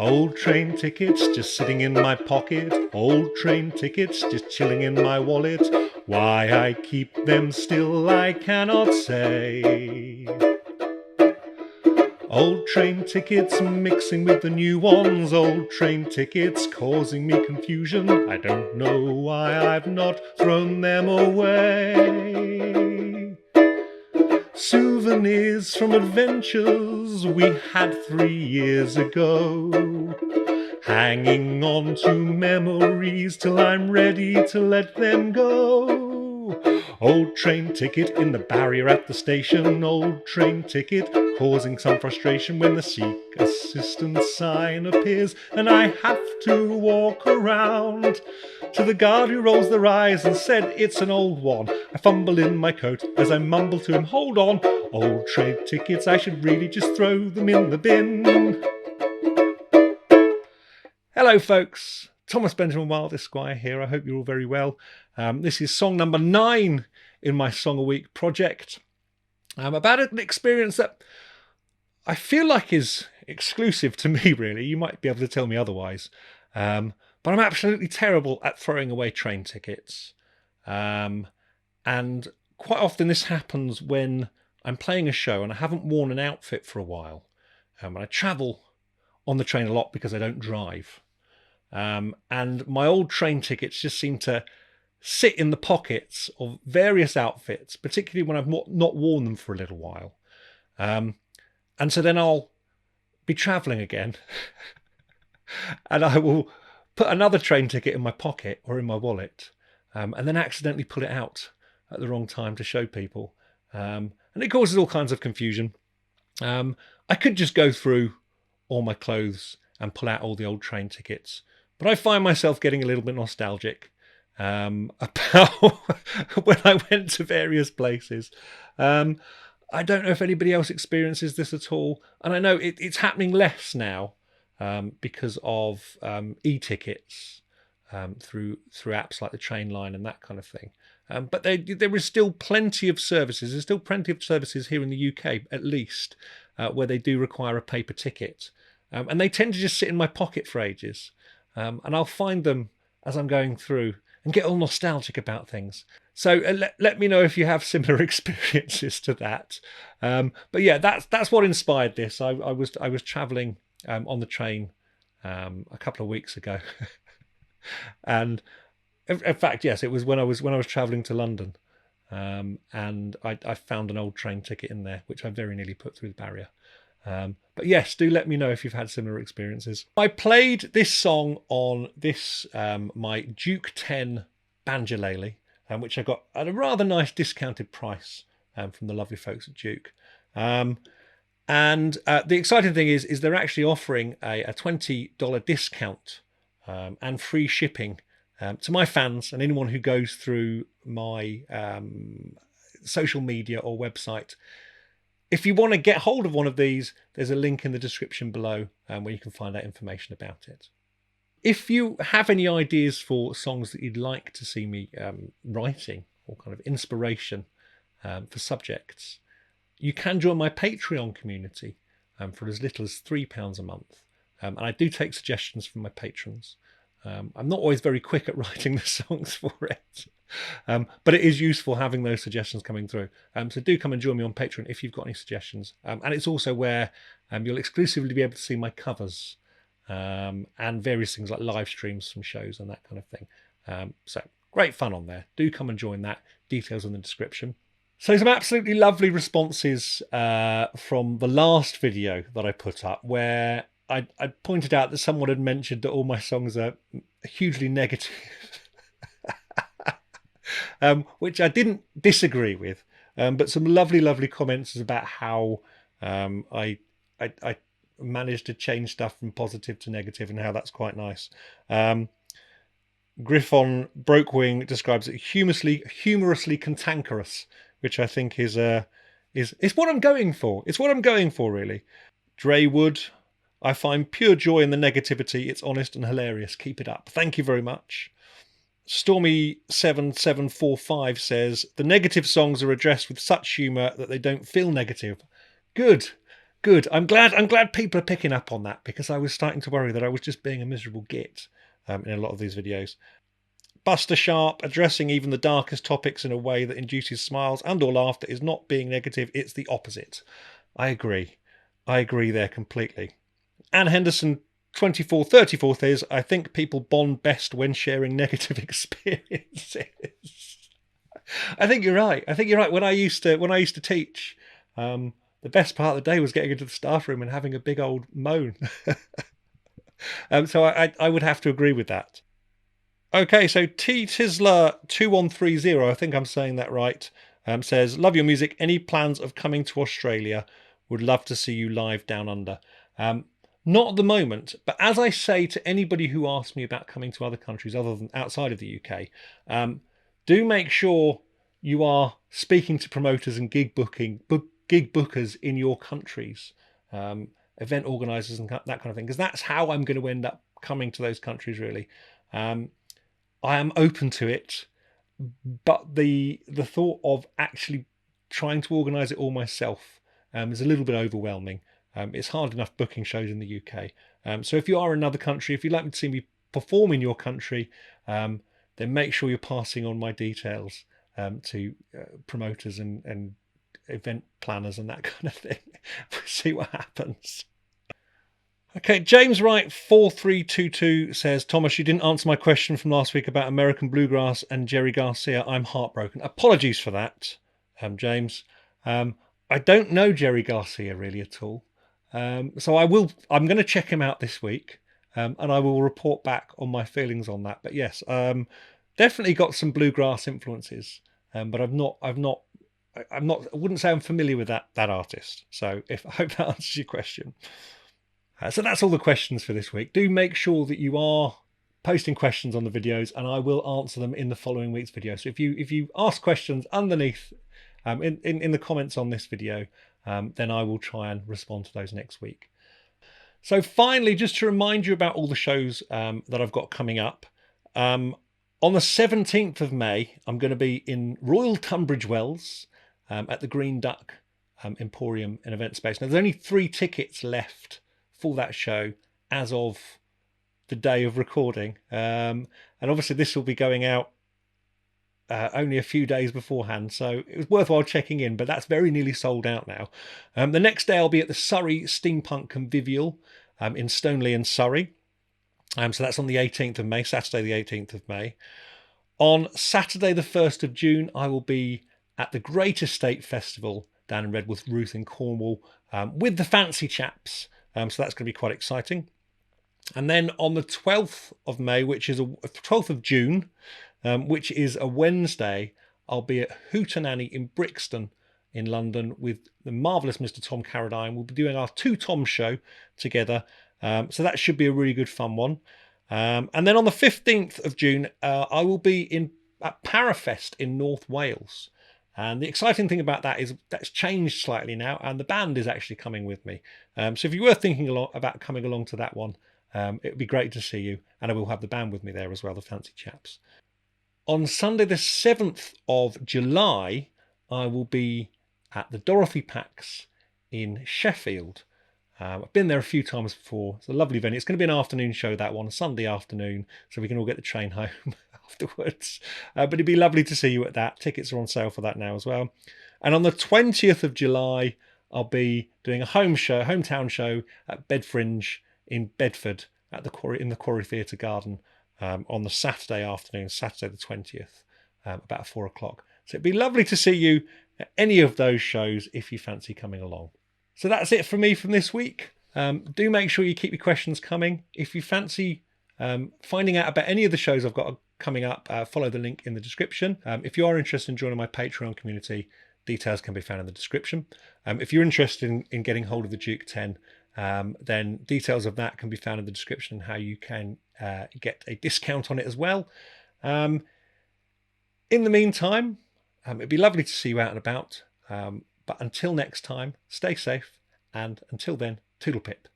Old train tickets just sitting in my pocket. Old train tickets just chilling in my wallet. Why I keep them still I cannot say. Old train tickets mixing with the new ones. Old train tickets causing me confusion. I don't know why I've not thrown them away. Souvenirs from adventures we had 3 years ago. Hanging on to memories till I'm ready to let them go. Old train ticket in the barrier at the station. Old train ticket causing some frustration when the seek assistance sign appears and I have to walk around. To the guard who rolls their eyes and said it's an old one, I fumble in my coat as I mumble to him, hold on. Old train tickets, I should really just throw them in the bin. Hello folks, Thomas Benjamin Wilde Esquire here. I hope you're all very well. This is song number 9 in my Song a Week project. About an experience that I feel like is exclusive to me, really. You might be able to tell me otherwise. But I'm absolutely terrible at throwing away train tickets. And quite often this happens when I'm playing a show and I haven't worn an outfit for a while. And I travel on the train a lot because I don't drive. And my old train tickets just seem to sit in the pockets of various outfits, particularly when I've not worn them for a little while. And so then I'll be traveling again and I will put another train ticket in my pocket or in my wallet, and then accidentally pull it out at the wrong time to show people. And it causes all kinds of confusion. I could just go through all my clothes and pull out all the old train tickets, but I find myself getting a little bit nostalgic about when I went to various places. I don't know if anybody else experiences this at all, and I know it's happening less now because of e-tickets through apps like the Trainline and that kind of thing. But there is still plenty of services. There's still plenty of services here in the UK, at least, where they do require a paper ticket, and they tend to just sit in my pocket for ages. And I'll find them as I'm going through and get all nostalgic about things. So let me know if you have similar experiences to that. But yeah, that's what inspired this. I was travelling on the train a couple of weeks ago, and in fact, yes, it was when I was travelling to London, and I found an old train ticket in there, which I very nearly put through the barrier. But yes, do let me know if you've had similar experiences. I played this song on this my Duke 10 banjolele, which I got at a rather nice discounted price from the lovely folks at Duke. And the exciting thing is they're actually offering a $20 discount and free shipping to my fans and anyone who goes through my social media or website. If you want to get hold of one of these, there's a link in the description below where you can find out information about it. If you have any ideas for songs that you'd like to see me writing, or kind of inspiration for subjects, you can join my Patreon community for as little as £3 a month. And I do take suggestions from my patrons. I'm not always very quick at writing the songs for it. But it is useful having those suggestions coming through. So do come and join me on Patreon if you've got any suggestions. And it's also where you'll exclusively be able to see my covers and various things like live streams from shows and that kind of thing. So great fun on there. Do come and join that. Details in the description. So some absolutely lovely responses from the last video that I put up, where I pointed out that someone had mentioned that all my songs are hugely negative. Which I didn't disagree with, but some lovely comments about how I managed to change stuff from positive to negative and how that's quite nice. Griffon Brokewing describes it humorously cantankerous, which I think is what I'm going for. It's what I'm going for, really. Draywood, I find pure joy in the negativity. It's honest and hilarious. Keep it up. Thank you very much. Stormy7745 says, the negative songs are addressed with such humour that they don't feel negative. Good. Good. I'm glad people are picking up on that, because I was starting to worry that I was just being a miserable git in a lot of these videos. Buster Sharp, addressing even the darkest topics in a way that induces smiles and or laughter is not being negative, it's the opposite. I agree. I agree there completely. Anne Henderson 2434 says, I think people bond best when sharing negative experiences. I think you're right. When I used to teach, the best part of the day was getting into the staff room and having a big old moan. So I would have to agree with that. Okay, so T Tisler 2130, I think I'm saying that right, says, love your music. Any plans of coming to Australia? Would love to see you live down under. Not at the moment, but as I say to anybody who asks me about coming to other countries other than outside of the UK, do make sure you are speaking to promoters and gig bookers in your countries, event organisers and that kind of thing, because that's how I'm going to end up coming to those countries, really. I am open to it, but the thought of actually trying to organise it all myself is a little bit overwhelming. It's hard enough booking shows in the UK. So if you are in another country, if you'd like to see me perform in your country, then make sure you're passing on my details to promoters and event planners and that kind of thing. We'll see what happens. Okay, James Wright 4322 says, Thomas, you didn't answer my question from last week about American Bluegrass and Jerry Garcia. I'm heartbroken. Apologies for that, James. I don't know Jerry Garcia really at all. So I'm going to check him out this week, and I will report back on my feelings on that. But yes, definitely got some bluegrass influences, but I wouldn't say I'm familiar with that artist. So I hope that answers your question. So that's all the questions for this week. Do make sure that you are posting questions on the videos, and I will answer them in the following week's video. So if you ask questions underneath in the comments on this video, then I will try and respond to those next week. So finally, just to remind you about all the shows that I've got coming up. On the 17th of May, I'm going to be in Royal Tunbridge Wells at the Green Duck Emporium and Event Space. Now, there's only 3 tickets left for that show as of the day of recording, and obviously this will be going out only a few days beforehand, so it was worthwhile checking in, but that's very nearly sold out now. The next day I'll be at the Surrey Steampunk Convivial in Stoneleigh in Surrey, so that's on the 18th of May, Saturday the 18th of May. On Saturday the 1st of June I will be at the Great Estate Festival down in Redworth Ruth in Cornwall with the Fancy Chaps. So that's going to be quite exciting. And then on the 12th of May, which is 12th of June, which is a Wednesday, I'll be at Hootenanny in Brixton in London with the marvellous Mr. Tom Carradine. We'll be doing our 2 Tom show together. So that should be a really good fun one. And then on the 15th of June, I will be at Parafest in North Wales. And the exciting thing about that is that's changed slightly now, and the band is actually coming with me. So if you were thinking about coming along to that one, it would be great to see you, and I will have the band with me there as well, the Fancy Chaps. On Sunday the 7th of July, I will be at the Dorothy Pax in Sheffield. I've been there a few times before. It's a lovely venue. It's going to be an afternoon show, that one, a Sunday afternoon, so we can all get the train home afterwards. But it'd be lovely to see you at that. Tickets are on sale for that now as well. And on the 20th of July, I'll be doing a hometown show at Bedfringe in Bedford at the Quarry Theatre Garden on the Saturday afternoon, Saturday the 20th, about 4 o'clock. So it'd be lovely to see you at any of those shows if you fancy coming along. So that's it for me from this week. Do make sure you keep your questions coming. If you fancy finding out about any of the shows I've got coming up, follow the link in the description. If you are interested in joining my Patreon community, details can be found in the description. If you're interested in getting hold of the Duke 10, then details of that can be found in the description, and how you can get a discount on it as well. In the meantime, it'd be lovely to see you out and about. But until next time, stay safe, and until then, toodle pip.